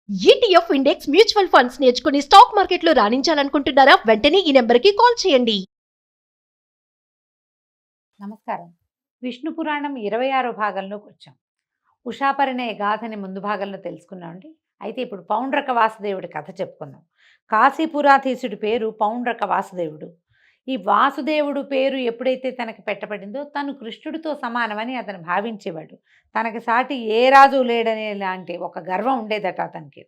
ETF index mutual funds నేర్చుకుని stock మార్కెట్లో రాణించాలనుకుంటున్నారా? వెంటనే ఈ నెంబర్కి కాల్ చేయండి. నమస్కారం. విష్ణు పురాణం 26వ భాగంలోకి వచ్చాం. ఉషాపరిణయ గాథని ముందు భాగంలో తెలుసుకున్నామండి. అయితే ఇప్పుడు పౌండ్రక వాసుదేవుడి కథ చెప్పుకుందాం. కాశీపురాధీశుడి పేరు పౌండ్రక వాసుదేవుడు. ఈ వాసుదేవుడు పేరు ఎప్పుడైతే తనకి పెట్టబడిందో తను కృష్ణుడితో సమానమని అతను భావించేవాడు. తనకి సాటి ఏ రాజు లేడనే లాంటి ఒక గర్వం ఉండేదట అతనికి.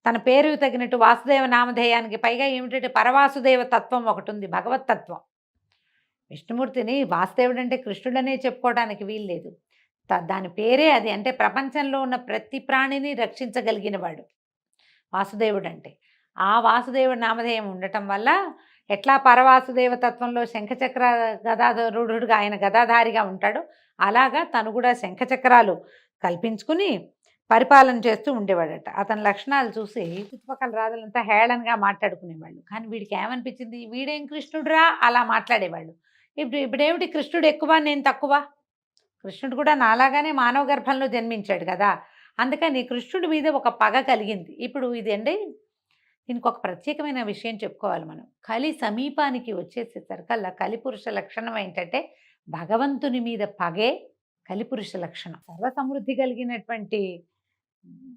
తన పేరు తగినట్టు వాసుదేవ నామధేయానికి పైగా ఏమిటంటే పరవాసుదేవ తత్వం ఒకటి ఉంది, భగవత్ తత్వం. విష్ణుమూర్తిని వాసుదేవుడు అంటే కృష్ణుడనే చెప్పుకోవడానికి వీల్లేదు. దాని పేరే అది. అంటే ప్రపంచంలో ఉన్న ప్రతి ప్రాణిని రక్షించగలిగిన వాడు వాసుదేవుడు అంటే. ఆ వాసుదేవుడి నామధేయం ఉండటం వల్ల ఎట్లా పరవాసుదేవ తత్వంలో శంఖచక్ర గదాధరుడుగా ఆయన గదాధారిగా ఉంటాడో అలాగా తను కూడా శంఖచక్రాలు కల్పించుకుని పరిపాలన చేస్తూ ఉండేవాడట. అతని లక్షణాలు చూసి చుట్టుపక్కల రాజులంతా హేళనగా మాట్లాడుకునేవాళ్ళు. కానీ వీడికి ఏమనిపించింది, వీడేం కృష్ణుడురా అలా మాట్లాడేవాళ్ళు. ఇప్పుడేమిటి కృష్ణుడు ఎక్కువ నేను తక్కువ? కృష్ణుడు కూడా నాలాగానే మానవ గర్భంలో జన్మించాడు కదా, అందుకని కృష్ణుడి మీద ఒక పగ కలిగింది. ఇప్పుడు ఇదండి, దీనికి ఒక ప్రత్యేకమైన విషయం చెప్పుకోవాలి మనం. కలి సమీపానికి వచ్చేసేసరికల్లా కలిపురుష లక్షణం ఏంటంటే భగవంతుని మీద పగే కలిపురుష లక్షణం. సర్వసమృద్ధి కలిగినటువంటి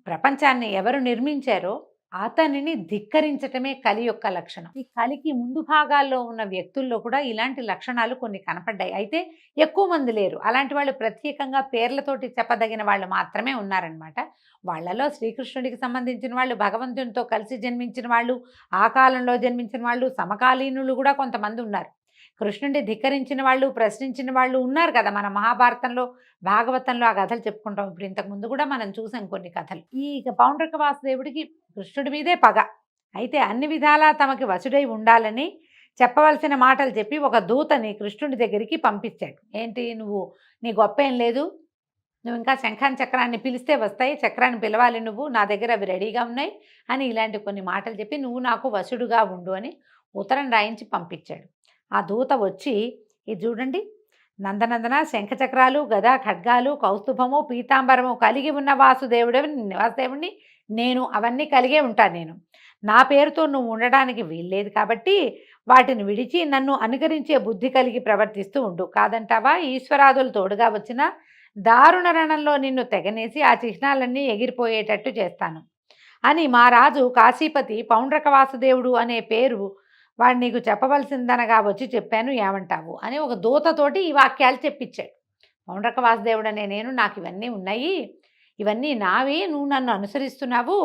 ప్రపంచాన్ని ఎవరు నిర్మించారో అతనిని ధిక్కరించటమే కలి యొక్క లక్షణం. ఈ కలికి ముందు భాగాల్లో ఉన్న వ్యక్తుల్లో కూడా ఇలాంటి లక్షణాలు కొన్ని కనపడ్డాయి. అయితే ఎక్కువ మంది లేరు. అలాంటి వాళ్ళు ప్రత్యేకంగా పేర్లతోటి చెప్పదగిన వాళ్ళు మాత్రమే ఉన్నారనమాట. వాళ్ళలో శ్రీకృష్ణుడికి సంబంధించిన వాళ్ళు, భగవంతునితో కలిసి జన్మించిన వాళ్ళు, ఆ కాలంలో జన్మించిన వాళ్ళు, సమకాలీనులు కూడా కొంతమంది ఉన్నారు. కృష్ణుడిని ధిక్కరించిన వాళ్ళు, ప్రశ్నించిన వాళ్ళు ఉన్నారు కదా. మన మహాభారతంలో, భాగవతంలో ఆ కథలు చెప్పుకుంటాం. ఇప్పుడు ఇంతకుముందు కూడా మనం చూసాం కొన్ని కథలు. ఈ పౌండ్రక వాసుదేవుడికి కృష్ణుడి మీదే పగ. అయితే అన్ని విధాలా తమకి వసుడై ఉండాలని చెప్పవలసిన మాటలు చెప్పి ఒక దూతని కృష్ణుడి దగ్గరికి పంపించాడు. ఏంటి, నువ్వు నీ గొప్ప ఏం లేదు, నువ్వు ఇంకా శంఖాన్ని చక్రాన్ని పిలిస్తే వస్తాయి, చక్రాన్ని పిలవాలి నువ్వు, నా దగ్గర అవి రెడీగా ఉన్నాయి అని ఇలాంటి కొన్ని మాటలు చెప్పి నువ్వు నాకు వసుడుగా ఉండు అని ఉత్తరం రాయించి పంపించాడు. ఆ దూత వచ్చి, ఇది చూడండి, నందనందన శంఖచక్రాలు, గదా, ఖడ్గాలు, కౌస్తుభము, పీతాంబరము కలిగి ఉన్న వాసుదేవుడిని నేను అవన్నీ కలిగే ఉంటాను. నేను నా పేరుతో నువ్వు ఉండడానికి వీల్లేదు కాబట్టి వాటిని విడిచి నన్ను అనుకరించే బుద్ధి కలిగి ప్రవర్తిస్తూ ఉండు. కాదంటావా, ఈశ్వరాదులు తోడుగా వచ్చిన దారుణ రణంలో నిన్ను తెగనేసి ఆ చిహ్నాలన్నీ ఎగిరిపోయేటట్టు చేస్తాను అని మా రాజు కాశీపతి పౌండ్రక వాసుదేవుడు అనే పేరు వాడు నీకు చెప్పవలసిందనగా వచ్చి చెప్పాను, ఏమంటావు అని ఒక దూతతోటి ఈ వాక్యాలు చెప్పించాడు. పౌండ్రక వాసుదేవుడు అనే నేను, నాకు ఇవన్నీ ఉన్నాయి, ఇవన్నీ నావి, నువ్వు నన్ను అనుసరిస్తున్నావు,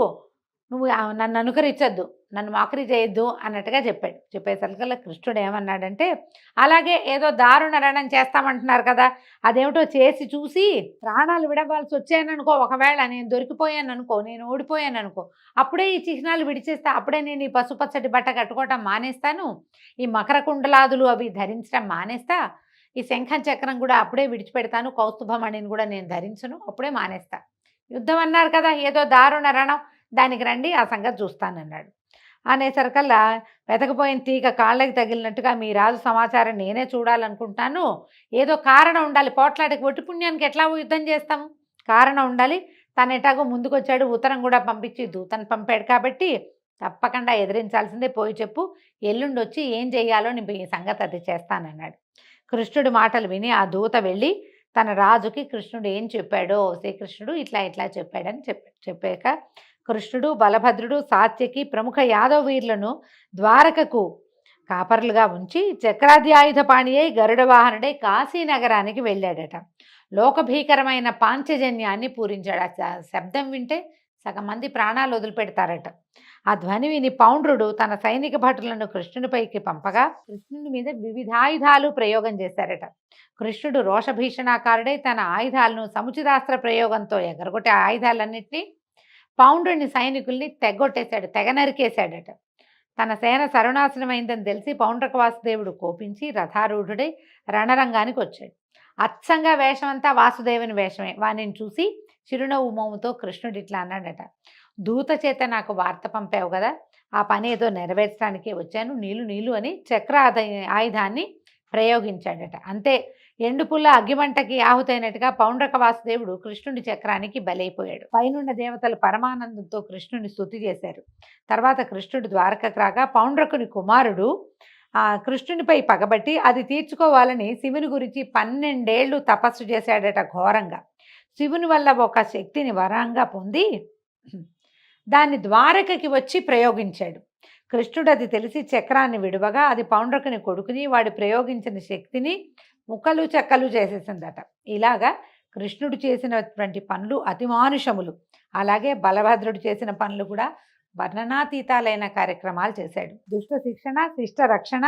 నువ్వు నన్ను అనుకరించద్దు, నన్ను మోకరి చేయొద్దు అన్నట్టుగా చెప్పాడు. చెప్పేసరికల్లా కృష్ణుడు ఏమన్నాడంటే, అలాగే ఏదో దారుణ రణం చేస్తామంటున్నారు కదా, అదేమిటో చేసి చూసి ప్రాణాలు విడవలసి వచ్చాననుకో, ఒకవేళ నేను దొరికిపోయాను అనుకో, నేను ఓడిపోయాను అనుకో, అప్పుడే ఈ చిహ్నాలు విడిచేస్తా, అప్పుడే నేను ఈ పసుపచ్చటి బట్ట కట్టుకోవటం మానేస్తాను, ఈ మకర కుండలాదులు అవి ధరించడం మానేస్తా, ఈ శంఖం చక్రం కూడా అప్పుడే విడిచిపెడతాను, కౌస్తుభమణిని కూడా నేను ధరించను, అప్పుడే మానేస్తా. యుద్ధం అన్నారు కదా, ఏదో దారుణ రణం, దానికి రండి, ఆ సంగతి చూస్తానన్నాడు. అనేసరికల్లా వెతకపోయిన తీగ కాళ్ళకి తగిలినట్టుగా మీ రాజు సమాచారం నేనే చూడాలనుకుంటాను, ఏదో కారణం ఉండాలి, పోట్లాడికి ఒట్టి పుణ్యానికి ఎట్లా యుద్ధం చేస్తాము, కారణం ఉండాలి. తను ఎటాగో ముందుకొచ్చాడు, ఉత్తరం కూడా పంపించి దూతను పంపాడు కాబట్టి తప్పకుండా ఎదిరించాల్సిందే, పోయి చెప్పు, ఎల్లుండి వచ్చి ఏం చెయ్యాలో నేను ఈ సంగతి అది చేస్తానన్నాడు. కృష్ణుడి మాటలు విని ఆ దూత వెళ్ళి తన రాజుకి కృష్ణుడు ఏం చెప్పాడో, శ్రీకృష్ణుడు ఇట్లా ఇట్లా చెప్పాడని చెప్పాక కృష్ణుడు, బలభద్రుడు, సాత్యకి ప్రముఖ యాదవ వీరులను ద్వారకకు కాపర్లుగా ఉంచి చక్రాధ్యాయుధపాణి అయి గరుడ వాహనుడై కాశీనగరానికి వెళ్ళాడట. లోకభీకరమైన పాంచజన్యాన్ని పూరించాడు. ఆ శబ్దం వింటే సగం మంది ప్రాణాలు వదిలిపెడతారట. ఆ ధ్వని విని పౌండ్రుడు తన సైనిక భటులను కృష్ణునిపైకి పంపగా కృష్ణుని మీద వివిధాయుధాలు ప్రయోగం చేశారట. కృష్ణుడు రోషభీషణాకారుడై తన ఆయుధాలను సముచితాస్త్ర ప్రయోగంతో ఎగరగొట్టే ఆయుధాలన్నింటినీ పౌండ్రుని సైనికుల్ని తెగ నరికేశాడట. తన సేన సర్వనాశనమైందని తెలిసి పౌండ్రక వాసుదేవుడు కోపించి రథారూఢుడై రణరంగానికి వచ్చాడు. అచ్చంగా వేషమంతా వాసుదేవుని వేషమే. వాణ్ణిని చూసి చిరునవ్వు మోముతో కృష్ణుడు ఇట్లా అన్నాడట, దూత చేత నాకు వార్త పంపావు కదా, ఆ పని ఏదో నెరవేర్చడానికే వచ్చాను, నీళ్ళు నీళ్ళు అని చక్ర ఆయుధాన్ని ప్రయోగించాడట. అంతే, ఎండుపుల్ల అగ్గిమంటకి ఆహుతైనట్టుగా పౌండ్రక వాసుదేవుడు కృష్ణుడి చక్రానికి బలైపోయాడు. పైనున్న దేవతలు పరమానందంతో కృష్ణుని స్తుతి చేశారు. తర్వాత కృష్ణుడు ద్వారకకు రాగా పౌండ్రకుని కుమారుడు కృష్ణునిపై పగబట్టి అది తీర్చుకోవాలని శివుని గురించి 12 ఏళ్ళు తపస్సు చేశాడట ఘోరంగా. శివుని వల్ల ఒక శక్తిని వరంగా పొంది దాన్ని ద్వారకకి వచ్చి ప్రయోగించాడు. కృష్ణుడు అది తెలిసి చక్రాన్ని విడువగా అది పౌండ్రకుని కొడుకుని వాడు ప్రయోగించిన శక్తిని ముక్కలు చెక్కలు చేసేసిందట. ఇలాగా కృష్ణుడు చేసినటువంటి పనులు అతిమానుషములు. అలాగే బలభద్రుడు చేసిన పనులు కూడా వర్ణనాతీతాలైన కార్యక్రమాలు చేశాడు. దుష్ట శిక్షణ, శిష్ట రక్షణ,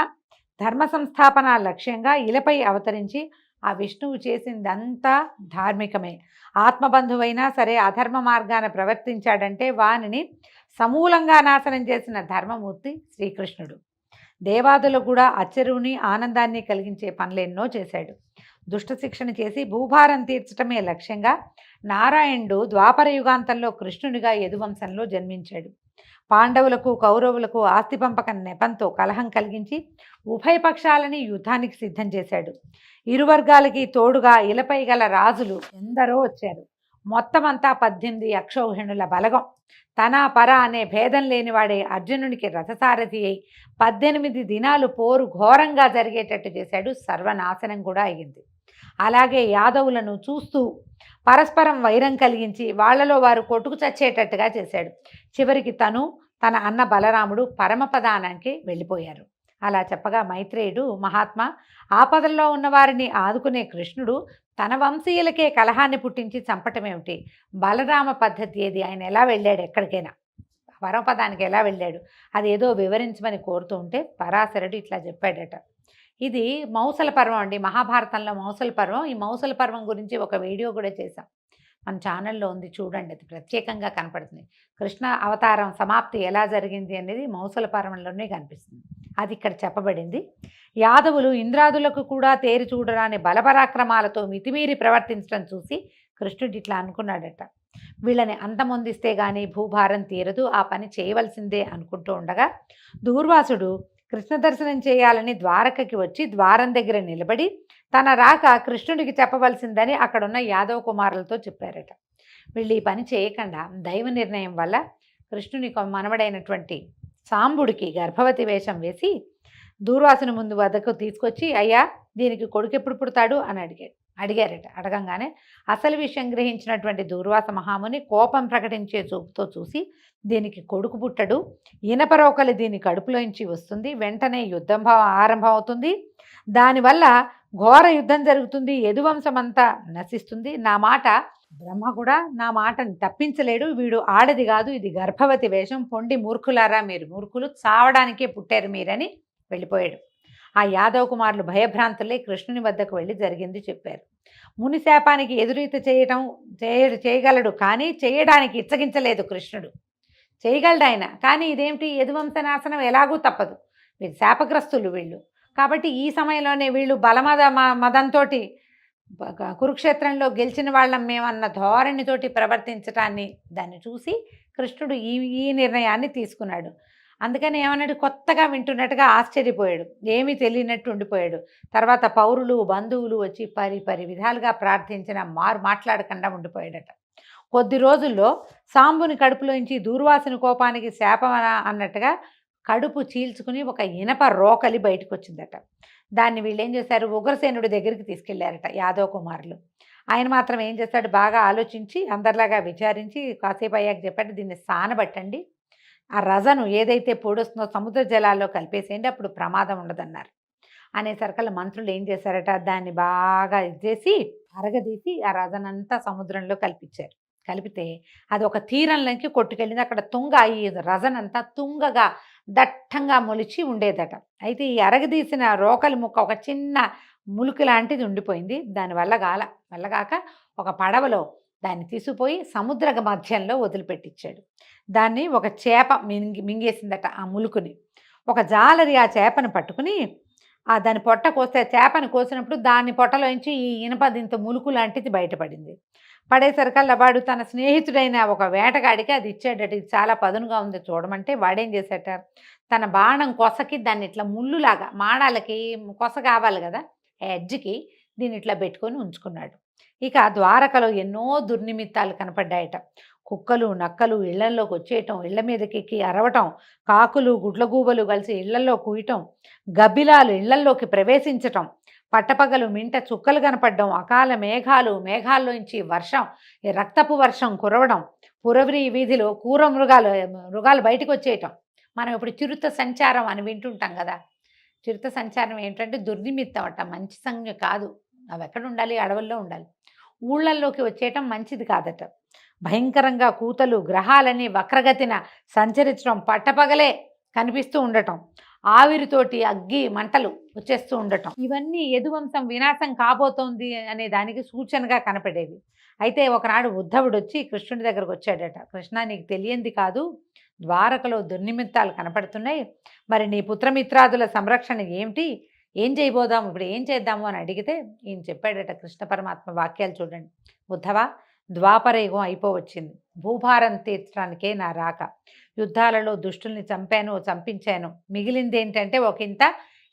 ధర్మ సంస్థాపన లక్ష్యంగా ఇలపై అవతరించి ఆ విష్ణువు చేసిందంతా ధార్మికమే. ఆత్మబంధువైనా సరే అధర్మ మార్గాన ప్రవర్తించాడంటే వానిని సమూలంగా నాశనం చేసిన ధర్మమూర్తి శ్రీకృష్ణుడు. దేవాదులకు కూడా ఆశ్చర్యుని ఆనందాన్ని కలిగించే పనులెన్నో చేశాడు. దుష్ట శిక్షణ చేసి భూభారం తీర్చడమే లక్ష్యంగా నారాయణుడు ద్వాపర యుగాంతంలో కృష్ణునిగా యదువంశంలో జన్మించాడు. పాండవులకు కౌరవులకు ఆస్తి పంపకం నెపంతో కలహం కలిగించి ఉభయ పక్షాలని యుద్ధానికి సిద్ధం చేశాడు. ఇరు వర్గాలకి తోడుగా ఇలపై గల రాజులు ఎందరో వచ్చారు. మొత్తమంతా 18 అక్షౌహిణుల బలగం. తన పర అనే భేదం లేనివాడే అర్జునునికి రథసారథి అయి 18 దినాలు పోరు ఘోరంగా జరిగేటట్టు చేశాడు. సర్వనాశనం కూడా అయ్యింది. అలాగే యాదవులను చూస్తూ పరస్పరం వైరం కలిగించి వాళ్లలో వారు కొట్టుకు చచ్చేటట్టుగా చేశాడు. చివరికి తన అన్న బలరాముడు పరమపదానానికి వెళ్ళిపోయారు. అలా చెప్పగా మైత్రేయుడు మహాత్మా, ఆపదల్లో ఉన్నవారిని ఆదుకునే కృష్ణుడు తన వంశీయులకే కలహాన్ని పుట్టించి చంపటమేమిటి? బలరామ పద్ధతి ఏది? ఆయన ఎలా వెళ్ళాడు? ఎక్కడికైనా పరమపదానికి ఎలా వెళ్ళాడు? అది ఏదో వివరించమని కోరుతూ ఉంటే పరాశరుడు ఇట్లా చెప్పాడట. ఇది మౌసల పర్వం అండి. మహాభారతంలో మౌసల పర్వం. ఈ మౌసల పర్వం గురించి ఒక వీడియో కూడా చేశాం. మన ఛానల్లో ఉంది, చూడండి. అది ప్రత్యేకంగా కనపడుతుంది. కృష్ణ అవతారం సమాప్తి ఎలా జరిగింది అనేది మౌసల పర్వంలోనే కనిపిస్తుంది. అది ఇక్కడ చెప్పబడింది. యాదవులు ఇంద్రాదులకు కూడా తేరి చూడరాని బలపరాక్రమాలతో మితిమీరి ప్రవర్తించడం చూసి కృష్ణుడు ఇట్లా అనుకున్నాడట. వీళ్ళని అంతమొందిస్తే గానీ భూభారం తీరదు, ఆ పని చేయవలసిందే అనుకుంటూ ఉండగా దూర్వాసుడు కృష్ణ దర్శనం చేయాలని ద్వారకకి వచ్చి ద్వారం దగ్గర నిలబడి తన రాక కృష్ణుడికి చెప్పవలసిందని అక్కడున్న యాదవ కుమారులతో చెప్పారట. వీళ్ళు ఈ పని చేయకుండా దైవ నిర్ణయం వల్ల కృష్ణుని మనవడైనటువంటి సాంబుడికి గర్భవతి వేషం వేసి దూర్వాసుని ముందు వద్దకు తీసుకొచ్చి, అయ్యా దీనికి కొడుకు ఎప్పుడు పుడతాడు అని అడిగారట. అడగంగానే అసలు విషయం గ్రహించినటువంటి దూర్వాస మహాముని కోపం ప్రకటించే చూపుతో చూసి, దీనికి కొడుకు పుట్టడు, ఇనపరోకలి దీని కడుపులోంచి వస్తుంది, వెంటనే యుద్ధం ఆరంభం అవుతుంది, దానివల్ల ఘోర యుద్ధం జరుగుతుంది, యదువంశమంతా నశిస్తుంది. నా మాట బ్రహ్మ కూడా నా మాటని తప్పించలేడు, వీడు ఆడది కాదు, ఇది గర్భవతి వేషం, పొండి మూర్ఖులారా, మీరు మూర్ఖులు, చావడానికే పుట్టారు మీరని వెళ్ళిపోయాడు. ఆ యాదవ కుమారులు భయభ్రాంతులే కృష్ణుని వద్దకు వెళ్ళి జరిగింది చెప్పారు. ముని శాపానికి ఎదురీత చేయగలడు, కానీ చేయడానికి ఇచ్చగించలేదు కృష్ణుడు. చేయగలడు ఆయన, కానీ ఇదేమిటి, యదువంశ నాశనం ఎలాగూ తప్పదు, వీళ్ళు శాపగ్రస్తులు వీళ్ళు. కాబట్టి ఈ సమయంలోనే వీళ్ళు మదంతో కురుక్షేత్రంలో గెలిచిన వాళ్ళం మేమన్న ధోరణితోటి ప్రవర్తించటాన్ని దాన్ని చూసి కృష్ణుడు ఈ నిర్ణయాన్ని తీసుకున్నాడు. అందుకని ఏమన్నాడు, కొత్తగా వింటున్నట్టుగా ఆశ్చర్యపోయాడు, ఏమీ తెలియనట్టు ఉండిపోయాడు. తర్వాత పౌరులు బంధువులు వచ్చి పరి విధాలుగా ప్రార్థించిన మాట్లాడకుండా ఉండిపోయాడట. కొద్ది రోజుల్లో సాంబుని కడుపులోంచి దూర్వాసుని కోపానికి శాపమన అన్నట్టుగా కడుపు చీల్చుకుని ఒక ఇనప రోకలి బయటకు వచ్చిందట. దాన్ని వీళ్ళు ఏం చేశారు, ఉగ్రసేనుడి దగ్గరికి తీసుకెళ్లారట యాదవ కుమారులు. ఆయన మాత్రం ఏం చేస్తాడు, బాగా ఆలోచించి అందరిలాగా విచారించి కాసేపు అయ్యాక చెప్పాడు, దీన్ని సానబట్టండి, ఆ రజను ఏదైతే పొడుస్తుందో సముద్ర జలాల్లో కలిపేసేయండి, అప్పుడు ప్రమాదం ఉండదన్నారు. అనేసరికల్లా మంత్రులు ఏం చేశారట, దాన్ని బాగా ఇచ్చేసి అరగదీసి ఆ రజనంతా సముద్రంలో కలిపించారు. కలిపితే అది ఒక తీరంలోకి కొట్టుకెళ్ళింది. అక్కడ తుంగ ఈ రజనంతా తుంగగా దట్టంగా మొలిచి ఉండేదట. అయితే ఈ అరగదీసిన రోకలి ముక్క ఒక చిన్న ములుకు లాంటిది ఉండిపోయింది. దానివల్ల వల్లగాక ఒక పడవలో దాన్ని తీసుకుపోయి సముద్ర మధ్యంలో వదిలిపెట్టించాడు. దాన్ని ఒక చేప మింగేసిందట ఆ ములుకుని. ఒక జాలరి ఆ చేపను పట్టుకుని దాని పొట్ట కోస్తే, చేపను కోసినప్పుడు దాని పొట్టలోంచి ఈ ఇనప దీంతో ములుకు లాంటిది బయటపడింది. పడేసరికల్లా వాడు తన స్నేహితుడైన ఒక వేటగాడికి అది ఇచ్చాడట. ఇది చాలా పదునుగా ఉంది చూడమంటే వాడేం చేశాట, తన బాణం కొసకి దాన్ని ఇట్లా ముళ్ళులాగా, మాడాలకి కొస కావాలి కదా, ఎడ్జ్కి దీన్ని ఇట్లా పెట్టుకొని ఉంచుకున్నాడు. ఇక ద్వారకలో ఎన్నో దుర్నిమిత్తాలు కనపడ్డాయట. కుక్కలు నక్కలు ఇళ్లల్లోకి వచ్చేయటం, ఇళ్ల మీదకి ఎక్కి అరవటం, కాకులు గుడ్లగూబలు కలిసి ఇళ్లల్లో కూయటం, గబ్బిలాలు ఇళ్లల్లోకి ప్రవేశించటం, పట్టపగలు మింట చుక్కలు కనపడడం, అకాల మేఘాలు, మేఘాల్లోంచి వర్షం, ఈ రక్తపు వర్షం కురవడం, పురవరి వీధిలో మృగాలు బయటకు వచ్చేయటం. మనం ఇప్పుడు చిరుత సంచారం అని వింటుంటాం కదా. చిరుత సంచారం ఏంటంటే దుర్నిమిత్తం అట, మంచి సంజ్ఞ కాదు. అవి ఎక్కడ ఉండాలి? అడవుల్లో ఉండాలి. ఊళ్ళల్లోకి వచ్చేయటం మంచిది కాదట. భయంకరంగా కూతలు, గ్రహాలని వక్రగతిన సంచరించడం, పట్టపగలే కనిపిస్తూ ఉండటం, ఆవిరితోటి అగ్గి మంటలు వచ్చేస్తూ ఉండటం, ఇవన్నీ యదువంశం వినాశం కాబోతోంది అనే దానికి సూచనగా కనపడేవి. అయితే ఒకనాడు ఉద్ధవుడు వచ్చి కృష్ణుడి దగ్గరకు వచ్చాడట. కృష్ణ, నీకు తెలియంది కాదు, ద్వారకలో దుర్నిమిత్తాలు కనపడుతున్నాయి. మరి నీ పుత్రమిత్రాదుల సంరక్షణ ఏమిటి? ఏం చేయబోదాం, ఇప్పుడు ఏం చేద్దాము అని అడిగితే ఈయన చెప్పాడట కృష్ణ పరమాత్మ వాక్యాలు చూడండి. ఉద్ధవ, ద్వాపరయుగం అయిపోవచ్చింది. భూభారం తీర్చడానికే నా రాక. యుద్ధాలలో దుష్టుల్ని చంపించాను. మిగిలింది ఏంటంటే ఒకంత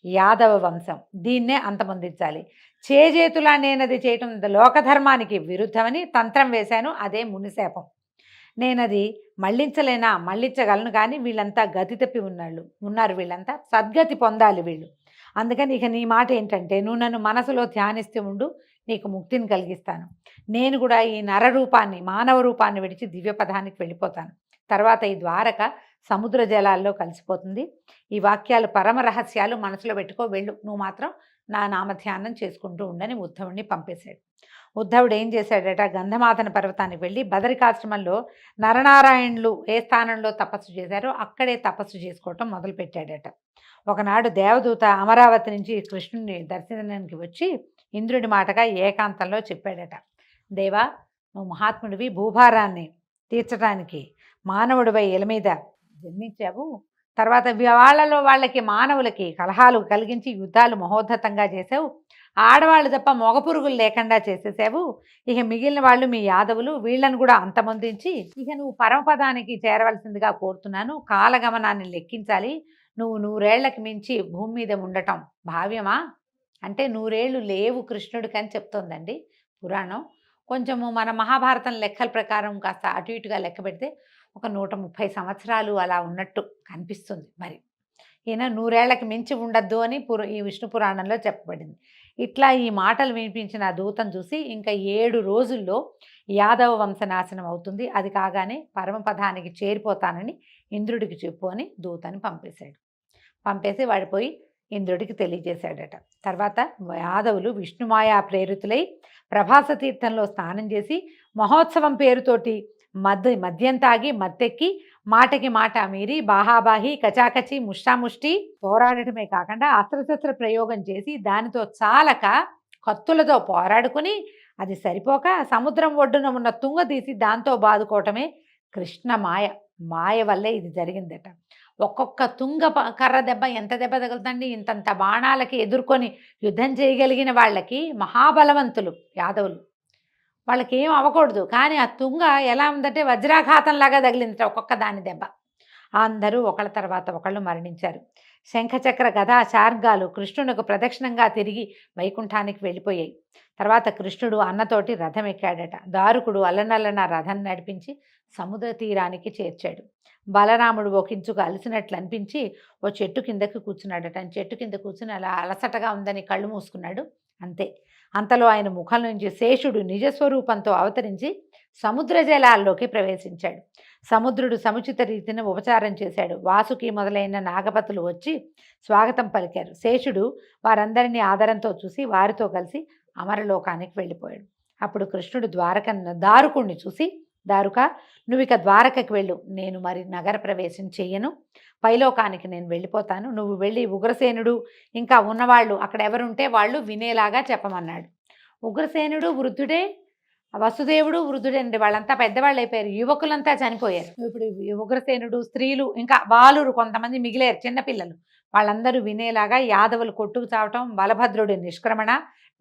యాదవ వంశం. దీన్నే అంతమొందించాలి. చేజేతులా నేనది చేయటం లోకధర్మానికి విరుద్ధమని తంత్రం వేశాను. అదే మునిశాపం. నేనది మళ్ళించగలను, కానీ వీళ్ళంతా గతి తప్పి ఉన్నారు. వీళ్ళంతా సద్గతి పొందాలి వీళ్ళు. అందుకని ఇక నీ మాట ఏంటంటే, నువ్వు నన్ను మనసులో ధ్యానిస్తూ ఉండు, నీకు ముక్తిని కలిగిస్తాను. నేను కూడా ఈ మానవ రూపాన్ని విడిచి దివ్యపదానికి వెళ్ళిపోతాను. తర్వాత ఈ ద్వారక సముద్ర జలాల్లో కలిసిపోతుంది. ఈ వాక్యాలు పరమ రహస్యాలు మనసులో పెట్టుకో, వెళ్ళు. నువ్వు మాత్రం నా నామధ్యానం చేసుకుంటూ ఉండని ఉద్ధవుడిని పంపేశాడు. ఉద్ధవుడు ఏం చేశాడట, గంధమాదన పర్వతానికి వెళ్ళి బదరికాశ్రమంలో నరనారాయణులు ఏ స్థానంలో తపస్సు చేశారో అక్కడే తపస్సు చేసుకోవటం మొదలుపెట్టాడట. ఒకనాడు దేవదూత అమరావతి నుంచి కృష్ణుని దర్శనానికి వచ్చి ఇంద్రుడి మాటగా ఏకాంతంలో చెప్పాడట, దేవా, నువ్వు మహాత్ముడివి, భూభారాన్ని తీర్చడానికి మానవుడిపై ఇల మీద జన్మించావు. తర్వాత వాళ్ళకి మానవులకి కలహాలు కలిగించి యుద్ధాలు మహోద్ధతంగా చేసావు. ఆడవాళ్ళు తప్ప మగ పురుగులు లేకుండా చేసేసావు. ఇక మిగిలిన వాళ్ళు మీ యాదవులు, వీళ్ళను కూడా అంతమొందించి ఇక నువ్వు పరమపదానికి చేరవలసిందిగా కోరుతున్నాను. కాలగమనాన్ని లెక్కించాలి. నువ్వు 100 ఏళ్లకి మించి భూమి మీద ఉండటం భావ్యమా అంటే 100 ఏళ్ళు లేవు కృష్ణుడికి అని చెప్తోందండి పురాణం. కొంచెము మన మహాభారతం లెక్కల ప్రకారం కాస్త అటు ఇటుగా లెక్క పెడితే ఒక 130 సంవత్సరాలు అలా ఉన్నట్టు కనిపిస్తుంది. మరి ఈయన 100 ఏళ్లకి మించి ఉండద్దు అని ఈ విష్ణు పురాణంలో చెప్పబడింది. ఇట్లా ఈ మాటలు వినిపించిన ఆ దూతను చూసి ఇంకా 7 రోజుల్లో యాదవ వంశనాశనం అవుతుంది, అది కాగానే పరమపదానికి చేరిపోతానని ఇంద్రుడికి చెప్పు అని దూతని పంపేశాడు. పంపేసి వాడిపోయి ఇంద్రుడికి తెలియజేశాడట. తర్వాత యాదవులు విష్ణుమాయా ప్రేరితులై ప్రభాస తీర్థంలో స్నానం చేసి మహోత్సవం పేరుతోటి మద్యం తాగి మత్తెక్కి మాటకి మాట మీరి బాహాబాహి కచాకచి ముష్టాముష్టి పోరాడటమే కాకుండా అస్త్రశస్త్ర ప్రయోగం చేసి దానితో చాలక కత్తులతో పోరాడుకుని అది సరిపోక సముద్రం ఒడ్డున ఉన్న తుంగ తీసి దాంతో బాదుకోవటమే కృష్ణ మాయ వల్లే ఇది జరిగిందట. ఒక్కొక్క తుంగ కర్ర దెబ్బ ఎంత దెబ్బ తగులుతండి. ఇంతంత బాణాలకి ఎదుర్కొని యుద్ధం చేయగలిగిన వాళ్ళకి మహాబలవంతులు యాదవులు, వాళ్ళకి ఏం అవ్వకూడదు. కానీ ఆ తుంగ ఎలా ఉందంటే వజ్రాఘాతంలాగా తగిలిందట ఒక్కొక్క దాని దెబ్బ. అందరూ ఒకళ్ళ తర్వాత ఒకళ్ళు మరణించారు. శంఖచక్ర గదా చార్గాలు కృష్ణునికి ప్రదక్షిణంగా తిరిగి వైకుంఠానికి వెళ్ళిపోయాయి. తర్వాత కృష్ణుడు అన్నతోటి రథం ఎక్కాడట. దారుకుడు అల్లనల్లన రథం నడిపించి సముద్ర తీరానికి చేర్చాడు. బలరాముడు ఒకించుకు అలసినట్లు అనిపించి ఓ చెట్టు కిందకి కూర్చున్నాడట. చెట్టు కింద కూర్చుని అలా అలసటగా ఉందని కళ్ళు మూసుకున్నాడు. అంతే, అంతలో ఆయన ముఖం నుంచి శేషుడు నిజస్వరూపంతో అవతరించి సముద్ర జలాల్లోకి ప్రవేశించాడు. సముద్రుడు సముచిత రీతిని ఉపచారం చేశాడు. వాసుకి మొదలైన నాగపతులు వచ్చి స్వాగతం పలికారు. శేషుడు వారందరినీ ఆదరంతో చూసి వారితో కలిసి అమరలోకానికి వెళ్ళిపోయాడు. అప్పుడు కృష్ణుడు దారుకుణ్ణి చూసి, దారుక, నువ్వు ఇక ద్వారకకి వెళ్ళు, నేను మరి నగర ప్రవేశం చెయ్యను, పైలోకానికి నేను వెళ్ళిపోతాను. నువ్వు వెళ్ళి ఉగ్రసేనుడు ఇంకా ఉన్నవాళ్ళు అక్కడ ఎవరుంటే వాళ్ళు వినేలాగా చెప్పమన్నాడు. ఉగ్రసేనుడు వృద్ధుడే, వసుదేవుడు వృద్ధుడండి, వాళ్ళంతా పెద్దవాళ్ళు అయిపోయారు, యువకులంతా చనిపోయారు. ఇప్పుడు ఉగ్రసేనుడు, స్త్రీలు, ఇంకా బాలురు కొంతమంది మిగిలేరు, చిన్నపిల్లలు, వాళ్ళందరూ వినేలాగా యాదవులు కొట్టుకు చావటం, బలభద్రుడి నిష్క్రమణ,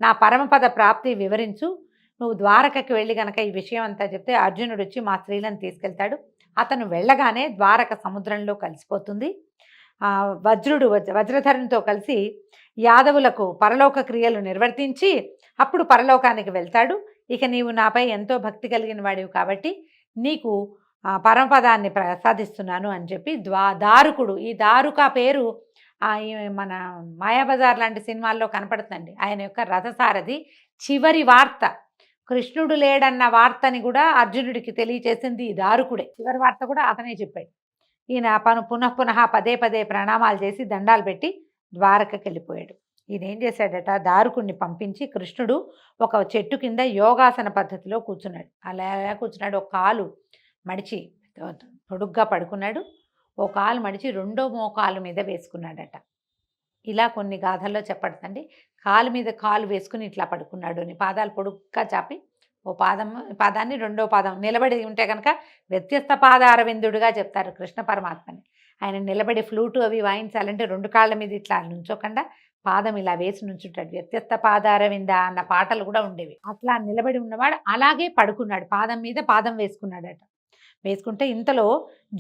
నా పరమపద ప్రాప్తి వివరించు, నువ్వు ద్వారకకి వెళ్ళి గనక ఈ విషయం అంతా చెప్తే అర్జునుడు వచ్చి మా స్త్రీలను తీసుకెళ్తాడు. అతను వెళ్ళగానే ద్వారక సముద్రంలో కలిసిపోతుంది. వజ్రధరునితో కలిసి యాదవులకు పరలోక క్రియలు నిర్వర్తించి అప్పుడు పరలోకానికి వెళ్తాడు. ఇక నీవు నాపై ఎంతో భక్తి కలిగిన వాడివి కాబట్టి నీకు పరమపదాన్ని ప్రసాదిస్తున్నాను అని చెప్పి దారుకుడు, ఈ దారుక పేరు మన మాయాబజార్ లాంటి సినిమాల్లో కనపడుతుందండి. ఆయన యొక్క రథసారథి చివరి వార్త, కృష్ణుడు లేడన్న వార్తని కూడా అర్జునుడికి తెలియచేసింది ఈ దారుకుడే. చివరి వార్త కూడా అతనే చెప్పాడు. ఈయన పునః పదే పదే ప్రణామాలు చేసి దండాలు పెట్టి ద్వారకకి వెళ్ళిపోయాడు. ఈయన ఏం చేశాడట, దారుకుడిని పంపించి కృష్ణుడు ఒక చెట్టు కింద యోగాసన పద్ధతిలో కూర్చున్నాడు. అలా కూర్చున్నాడు. ఒక కాలు మడిచి పొడుగ్గా పడుకున్నాడు. ఓ కాలు మడిచి రెండో మోకాలు మీద వేసుకున్నాడట. ఇలా కొన్ని గాథల్లో చెప్పడుతుంది. కాలు మీద కాలు వేసుకుని ఇట్లా పడుకున్నాడు అని, పాదాలు పొడుగ్గా చాపి ఓ పాదాన్ని రెండో పాదం నిలబడి ఉంటే కనుక వ్యత్యస్త పాద అరవిందుడుగా చెప్తారు కృష్ణ పరమాత్మని. ఆయన నిలబడి ఫ్లూటు అవి వాయించాలంటే రెండు కాళ్ళ మీద ఇట్లా నుంచోకుండా పాదం ఇలా వేసి నుంచుంటాడు. వ్యత్యస్త పాద అరవింద అన్న పాటలు కూడా ఉండేవి. అట్లా నిలబడి ఉన్నవాడు అలాగే పడుకున్నాడు, పాదం మీద పాదం వేసుకున్నాడట. వేసుకుంటే ఇంతలో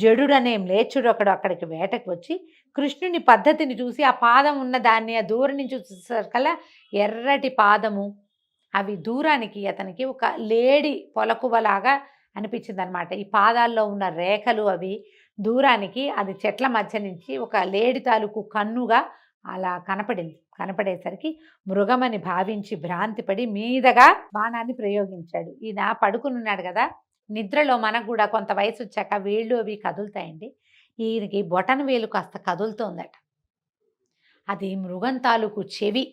జడుడు అనే మ్లేచ్చుడు అక్కడికి వేటకు వచ్చి కృష్ణుని పద్ధతిని చూసి ఆ పాదం ఉన్న దాన్ని ఆ దూరం నుంచి చూసేసరికల్లా ఎర్రటి పాదము, అవి దూరానికి అతనికి ఒక లేడి పొలకువలాగా అనిపించింది అనమాట. ఈ పాదాల్లో ఉన్న రేఖలు అవి దూరానికి అది చెట్ల మధ్య నుంచి ఒక లేడి తాలూకు కన్నుగా అలా కనపడేసరికి మృగమని భావించి భ్రాంతిపడి మీదగా బాణాన్ని ప్రయోగించాడు. ఈయన పడుకునున్నాడు కదా, నిద్రలో మనకు కూడా కొంత వయసు వచ్చాక వేళ్ళు అవి కదులుతాయండి. ఈయనకి బొటన వేలు కాస్త కదులుతోందట. అది మృగం తాలూకు చెవి,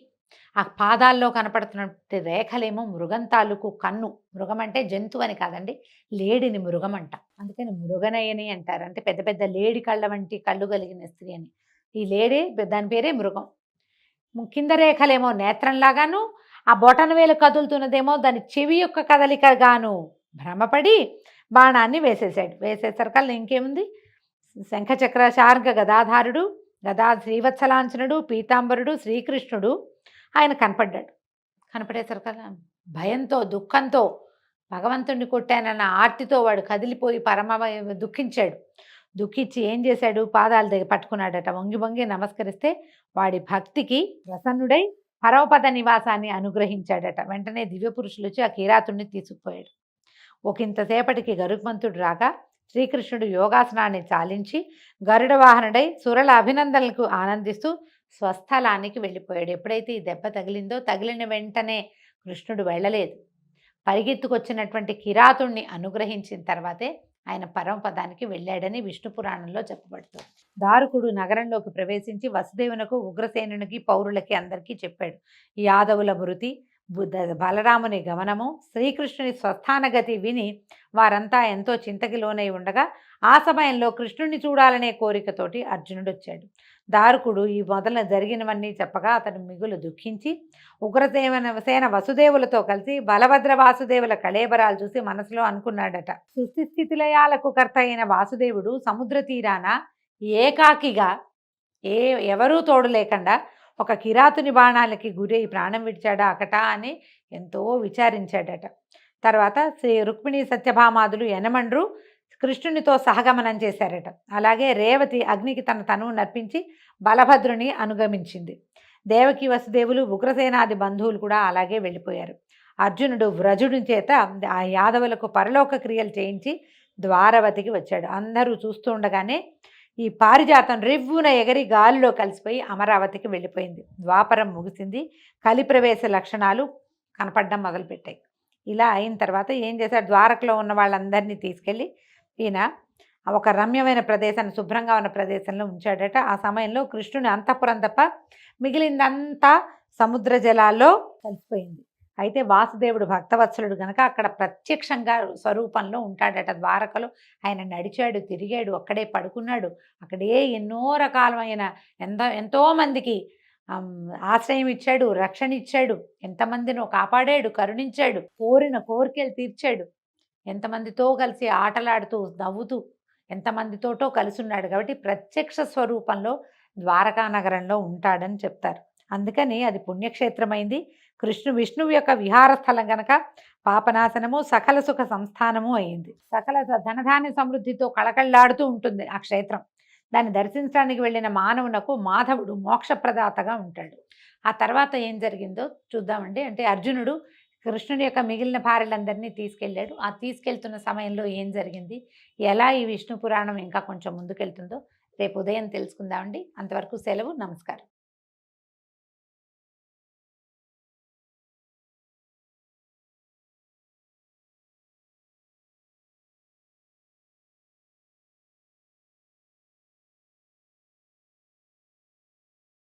ఆ పాదాల్లో కనపడుతున్న రేఖలేమో మృగం తాలూకు కన్ను. మృగం అంటే జంతువు అని కాదండి, లేడిని మృగం అంట. అందుకని మృగనయని అంటారు, అంటే పెద్ద పెద్ద లేడి కళ్ళ వంటి కళ్ళు కలిగిన స్త్రీ అని. ఈ లేడే దాని పేరే మృగం. కింద రేఖలేమో నేత్రంలాగాను, ఆ బొటన వేలు కదులుతున్నదేమో దాని చెవి యొక్క కదలికగాను భ్రమపడి బాణాన్ని వేసేసాడు. వేసేసరికల్లా ఇంకేముంది, శంఖచక్ర శార్గ గదాధారుడు, శ్రీవత్సలాంఛనుడు, పీతాంబరుడు శ్రీకృష్ణుడు ఆయన కనపడ్డాడు. కనపడేసరికల్లా భయంతో దుఃఖంతో భగవంతుడిని కొట్టానన్న ఆర్తితో వాడు కదిలిపోయి దుఃఖించాడు. దుఃఖించి ఏం చేశాడు, పాదాల దగ్గర పట్టుకున్నాడట. వంగి వంగి నమస్కరిస్తే వాడి భక్తికి ప్రసన్నుడై పరమపద నివాసాన్ని అనుగ్రహించాడట. వెంటనే దివ్యపురుషులు వచ్చి ఆ కిరాతుడిని తీసుకుపోయాడు. ఒకంతసేపటికి గరుత్మంతుడు రాగా శ్రీకృష్ణుడు యోగాసనాన్ని చాలించి గరుడ వాహనుడై సురల అభినందనలకు ఆనందిస్తూ స్వస్థలానికి వెళ్ళిపోయాడు. ఎప్పుడైతే ఈ దెబ్బ తగిలిందో, తగిలిన వెంటనే కృష్ణుడు వెళ్ళలేదు. పరిగెత్తుకొచ్చినటువంటి కిరాతుణ్ణి అనుగ్రహించిన తర్వాతే ఆయన పరమపదానికి వెళ్ళాడని విష్ణు పురాణంలో చెప్పబడుతుంది. దారుకుడు నగరంలోకి ప్రవేశించి వసుదేవునకు, ఉగ్రసేనునికి, పౌరులకి అందరికీ చెప్పాడు. యాదవుల మృతి, బలరాముని గమనము, శ్రీకృష్ణుని స్వస్థానగతి విని వారంతా ఎంతో చింతకి లోనై ఉండగా ఆ సమయంలో కృష్ణుడిని చూడాలనే కోరికతోటి అర్జునుడు వచ్చాడు. దారుకుడు ఈ మొదలు జరిగినవన్నీ చెప్పగా అతడు మిగులు దుఃఖించి సేన వసుదేవులతో కలిసి బలభద్ర వాసుదేవుల కళేబరాలు చూసి మనసులో అనుకున్నాడట, సృష్టి స్థితిలయాలకు కర్త అయిన వాసుదేవుడు సముద్ర తీరాన ఏకాకిగా ఎవరూ తోడు లేకుండా ఒక కిరాతుని బాణాలకి గురై ప్రాణం విడిచాడా అకటా అని ఎంతో విచారించాడట. తర్వాత శ్రీ రుక్మిణి సత్యభామాదులు యనమండ్రు కృష్ణునితో సహగమనం చేశారట. అలాగే రేవతి అగ్నికి తన తనువు నర్పించి బలభద్రుని అనుగమించింది. దేవకి వసుదేవులు, ఉగ్రసేనాది బంధువులు కూడా అలాగే వెళ్ళిపోయారు. అర్జునుడు వ్రజుడి చేత ఆ యాదవులకు పరలోక క్రియలు చేయించి ద్వారవతికి వచ్చాడు. అందరూ చూస్తూ ఉండగానే ఈ పారిజాతం రివ్వున ఎగరి గాలిలో కలిసిపోయి అమరావతికి వెళ్ళిపోయింది. ద్వాపరం ముగిసింది. కలిప్రవేశ లక్షణాలు కనపడడం మొదలుపెట్టాయి. ఇలా అయిన తర్వాత ఏం చేశాడు, ద్వారకలో ఉన్న వాళ్ళందరినీ తీసుకెళ్ళి ఈయన ఒక రమ్యమైన ప్రదేశాన్ని, శుభ్రంగా ఉన్న ప్రదేశంలో ఉంచాడట. ఆ సమయంలో కృష్ణుని అంతఃపురం తప్ప మిగిలిందంతా సముద్ర జలాల్లో కలిసిపోయింది. అయితే వాసుదేవుడు భక్తవత్సలుడు గనక అక్కడ ప్రత్యక్షంగా స్వరూపంలో ఉంటాడట. ద్వారకలో ఆయన నడిచాడు, తిరిగాడు, అక్కడే పడుకున్నాడు. అక్కడే ఎన్నో రకాలమైన ఎంతోమందికి ఆశ్రయం ఇచ్చాడు, రక్షణ ఇచ్చాడు, ఎంతమందినో కాపాడాడు, కరుణించాడు, కోరిన కోరికలు తీర్చాడు, ఎంతమందితో కలిసి ఆటలాడుతూ నవ్వుతూ ఎంతమందితోటో కలిసి ఉన్నాడు. కాబట్టి ప్రత్యక్ష స్వరూపంలో ద్వారకా నగరంలో ఉంటాడని చెప్తారు. అందుకని అది పుణ్యక్షేత్రమైంది. విష్ణువు యొక్క విహార స్థలం గనక పాపనాశనము, సకల సుఖ సంస్థానము అయింది. సకల ధనధాన్య సమృద్ధితో కళకళలాడుతూ ఉంటుంది ఆ క్షేత్రం. దాన్ని దర్శించడానికి వెళ్ళిన మానవునకు మాధవుడు మోక్షప్రదాతగా ఉంటాడు. ఆ తర్వాత ఏం జరిగిందో చూద్దామండి. అంటే అర్జునుడు కృష్ణుడి యొక్క మిగిలిన భార్యలందరినీ తీసుకెళ్ళాడు. ఆ తీసుకెళ్తున్న సమయంలో ఏం జరిగింది, ఎలా ఈ విష్ణు పురాణం ఇంకా కొంచెం ముందుకెళ్తుందో రేపు ఉదయం తెలుసుకుందామండి. అంతవరకు సెలవు. నమస్కారం.